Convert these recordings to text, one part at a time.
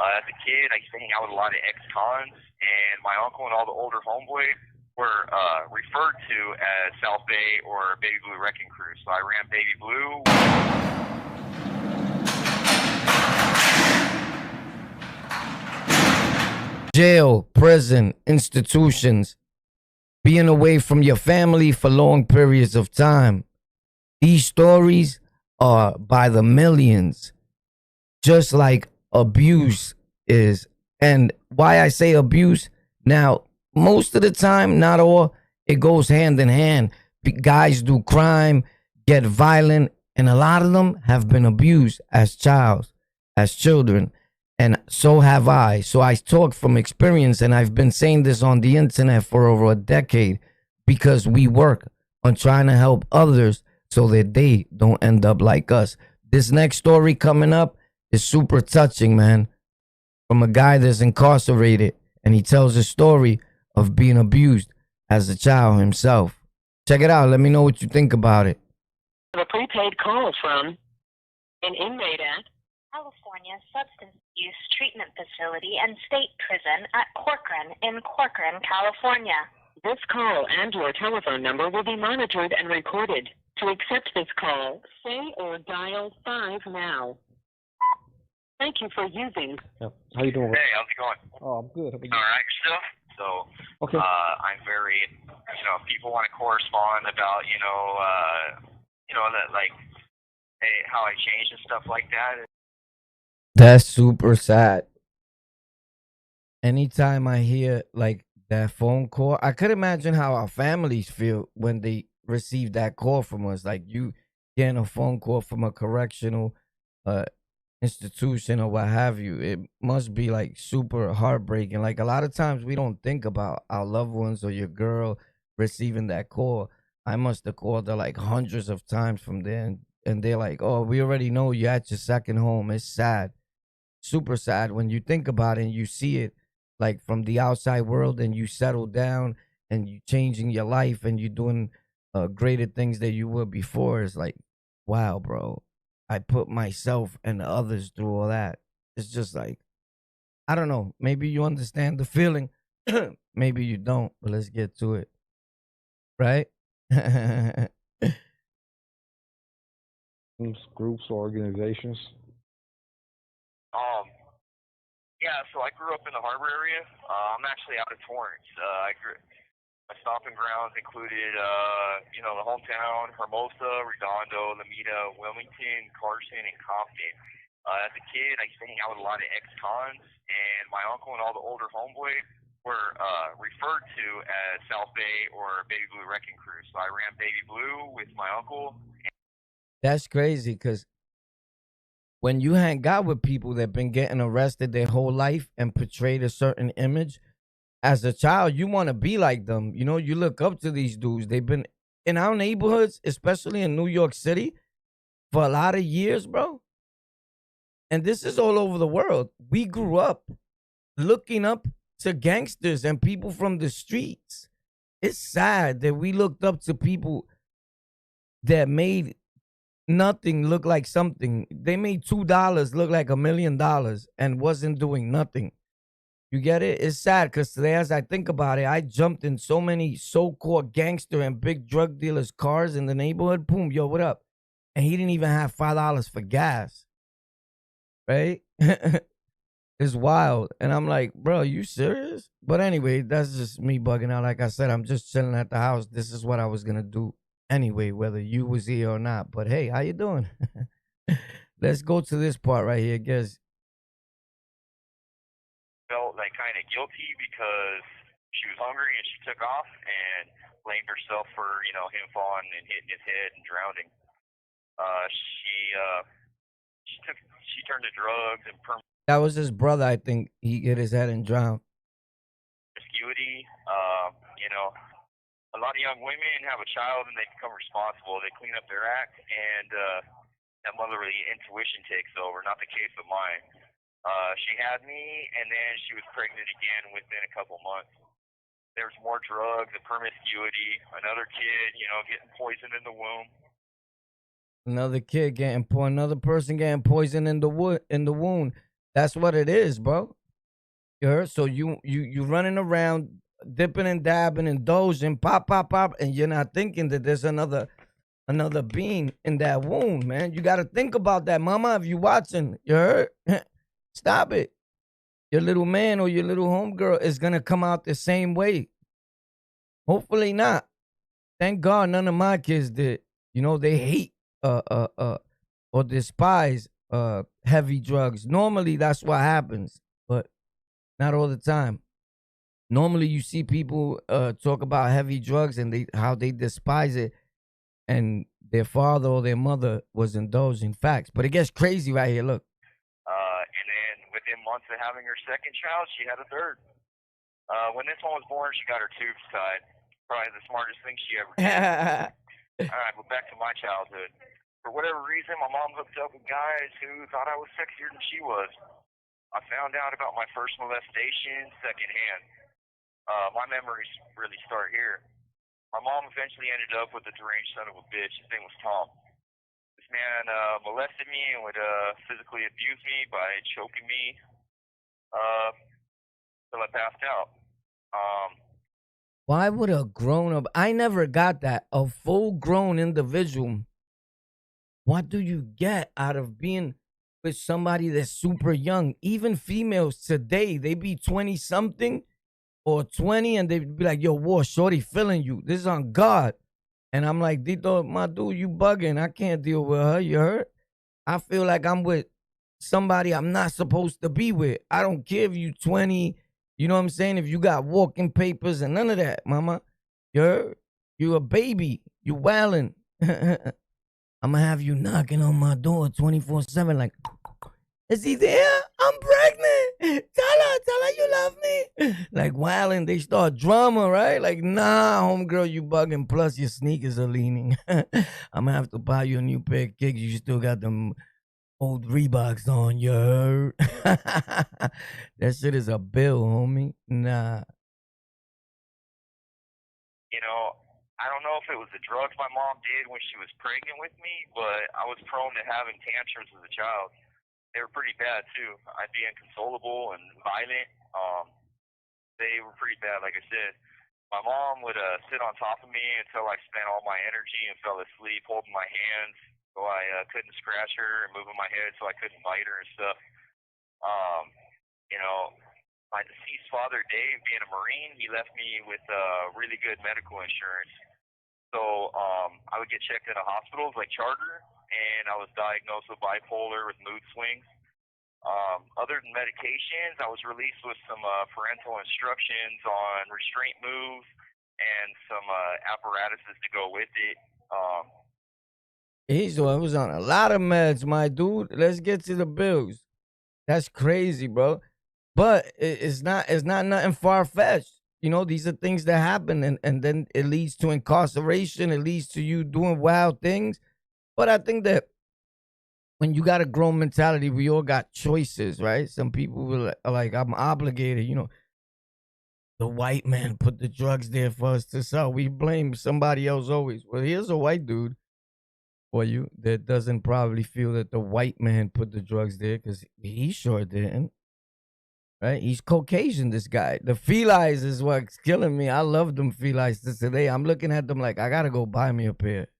As a kid, I used to hang out with a lot of ex-cons, and my uncle and all the older homeboys were referred to as South Bay or Baby Blue Wrecking Crew. So I ran Baby Blue. Jail, prison, institutions, being away from your family for long periods of time. These stories are by the millions, just like abuse is. And why I say abuse, now, most of the time, not all, it goes hand in hand. Guys do crime, get violent, and a lot of them have been abused as children. And so have I. So I talk from experience, and I've been saying this on the internet for over a decade because we work on trying to help others so that they don't end up like us. This next story coming up is super touching, man, from a guy that's incarcerated, and he tells a story of being abused as a child himself. Check it out. Let me know what you think about it. A prepaid call from an inmate at California Substance Use Treatment Facility and State Prison at Corcoran in Corcoran, California. This call and your telephone number will be monitored and recorded. To accept this call, say or dial 5 now. Thank you for using. Yeah. How you doing? Hey, how's it going? Oh, I'm good. How about you? All right, yourself? So, Okay. I'm very, people want to correspond about, that, like, hey, how I changed and stuff like that. That's super sad. Anytime I hear like that phone call, I could imagine how our families feel when they receive that call from us. Like you getting a phone call from a correctional uh, institution or what have you. It must be like super heartbreaking. Like a lot of times we don't think about our loved ones or your girl receiving that call. I must have called her like hundreds of times from there, and they're like, "Oh, we already know you're at your second home." It's sad, super sad when you think about it and you see it like from the outside world, and you settle down and you changing your life and you doing greater things that you were before. It's like, wow, bro, I put myself and the others through all that. It's just like, I don't know, maybe you understand the feeling, maybe you don't, but let's get to it, right? Groups, organizations. Yeah, so I grew up in the Harbor area. I'm actually out of Torrance. My stomping grounds included, the hometown, Hermosa, Redondo, Lamita, Wilmington, Carson, and Compton. As a kid, I used to hang out with a lot of ex-cons, and my uncle and all the older homeboys were referred to as South Bay or Baby Blue Wrecking Crew. So I ran Baby Blue with my uncle. That's crazy because when you hang out with people that been getting arrested their whole life and portrayed a certain image, as a child, you want to be like them. You know, you look up to these dudes. They've been in our neighborhoods, especially in New York City, for a lot of years, bro. And this is all over the world. We grew up looking up to gangsters and people from the streets. It's sad that we looked up to people that made nothing look like something. They made $2 look like $1,000,000 and wasn't doing nothing. You get it? It's sad because today, as I think about it, I jumped in so many so-called gangster and big drug dealers' cars in the neighborhood. Boom, yo, what up? And he didn't even have $5 for gas, right? It's wild. And I'm like, bro, you serious? But anyway, that's just me bugging out. Like I said, I'm just chilling at the house. This is what I was going to do anyway, whether you was here or not. But hey, how you doing? Let's go to this part right here, guys. Felt like kind of guilty because she was hungry and she took off and blamed herself for him falling and hitting his head and drowning. She turned to drugs and That was his brother. I think he hit his head and drowned. promiscuity. A lot of young women have a child and they become responsible. They clean up their act, and that motherly intuition takes over. Not the case of mine. She had me, and then she was pregnant again within a couple months. There was more drugs and promiscuity. Another kid, getting poisoned in the womb. Another kid another person getting poisoned in the wound. That's what it is, bro. You heard? So you running around, dipping and dabbing and dozing, pop, pop, pop, and you're not thinking that there's another being in that wound, man. You got to think about that, mama. If you watching, you heard? Stop it. Your little man or your little homegirl is gonna come out the same way. Hopefully not. Thank God none of my kids did. You know, they hate or despise heavy drugs. Normally that's what happens, but not all the time. Normally you see people talk about heavy drugs and how they despise it, and their father or their mother was indulging facts. But it gets crazy right here. Look. And then within months of having her second child, she had a third. When this one was born, she got her tubes tied. Probably the smartest thing she ever did. All right, but back to my childhood. For whatever reason, my mom hooked up with guys who thought I was sexier than she was. I found out about my first molestation secondhand. My memories really start here. My mom eventually ended up with a deranged son of a bitch. His name was Tom. This man molested me and would physically abuse me by choking me till I passed out. Why would a grown up? I never got that. A full grown individual. What do you get out of being with somebody that's super young? Even females today, they be 20 something or 20 and they be like, yo, war, shorty feeling you. This is on God. And I'm like, Dito, my dude, you bugging. I can't deal with her. You heard? I feel like I'm with somebody I'm not supposed to be with. I don't care if you 20. You know what I'm saying? If you got walking papers and none of that, mama, you a baby. You wildin'. I'm gonna have you knocking on my door 24/7 like, is he there? I'm pregnant. Tell her you love me. Like wildin', they start drama, right? Like, nah, homegirl, you bugging. Plus your sneakers are leaning. I'm gonna have to buy you a new pair of kicks. You still got them old Reeboks on, you heard? That shit is a bill, homie. Nah. You know, I don't know if it was the drugs my mom did when she was pregnant with me, but I was prone to having tantrums as a child. They were pretty bad too. I'd be inconsolable and violent. They were pretty bad, like I said. My mom would sit on top of me until I spent all my energy and fell asleep, holding my hands so I couldn't scratch her, and moving my head so I couldn't bite her and stuff. You know, my deceased father, Dave, being a Marine, he left me with really good medical insurance. So I would get checked into hospitals like Charter, and I was diagnosed with bipolar with mood swings. Other than medications, I was released with some parental instructions on restraint moves and some apparatuses to go with it. He's was on a lot of meds, my dude. Let's get to the bills. That's crazy, bro. But it's not nothing far fetched. You know, these are things that happen, and then it leads to incarceration. It leads to you doing wild things. But I think that when you got a grown mentality, we all got choices, right? Some people will like, I'm obligated. You know, the white man put the drugs there for us to sell. We blame somebody else always. Well, here's a white dude for you that doesn't probably feel that the white man put the drugs there, because he sure didn't. Right? He's Caucasian, this guy. The felines is what's killing me. I love them felines to today. I'm looking at them like, I gotta go buy me a pair.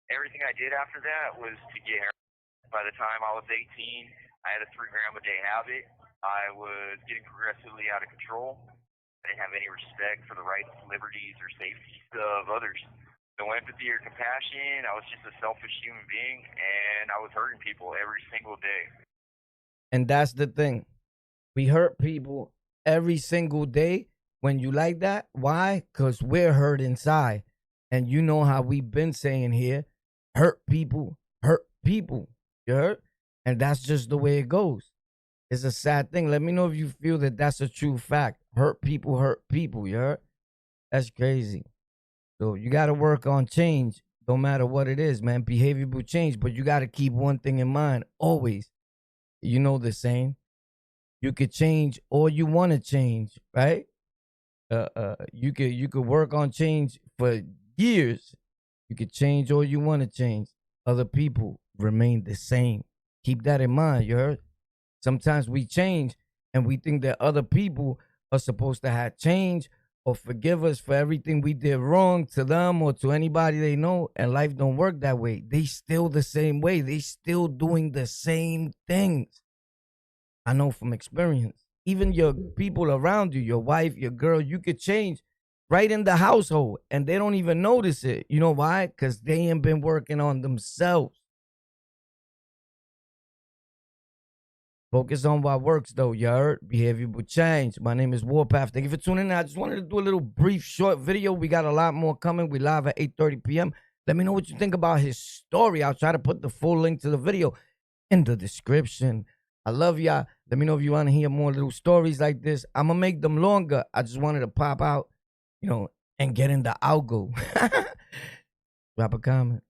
Everything I did after that was to get heroin. By the time I was 18, I had a 3 gram a day habit. I was getting progressively out of control. I didn't have any respect for the rights, liberties, or safety of others. No empathy or compassion. I was just a selfish human being, and I was hurting people every single day. And that's the thing. We hurt people every single day. When you like that, why? Because we're hurt inside. And you know how we've been saying here, hurt people. You heard? And that's just the way it goes. It's a sad thing. Let me know if you feel that that's a true fact. Hurt people, you heard? That's crazy. So you got to work on change, no matter what it is, man. Behavioral change. But you got to keep one thing in mind, always. You know the saying. You could change or you want to change, right? You could work on change for years. You could change or you want to change. Other people remain the same. Keep that in mind, you heard? Sometimes we change and we think that other people are supposed to have change or forgive us for everything we did wrong to them or to anybody they know, and life don't work that way. They still the same way. They still doing the same things. I know from experience. Even your people around you, your wife, your girl, you could change right in the household and they don't even notice it. You know why? Because they ain't been working on themselves. Focus on what works, though, you heard? Behavior will change. My name is Warpath. Thank you for tuning in. I just wanted to do a little brief, short video. We got a lot more coming. We live at 8:30 p.m. Let me know what you think about his story. I'll try to put the full link to the video in the description. I love y'all. Let me know if you want to hear more little stories like this. I'm going to make them longer. I just wanted to pop out, and get in the algo. Drop a comment.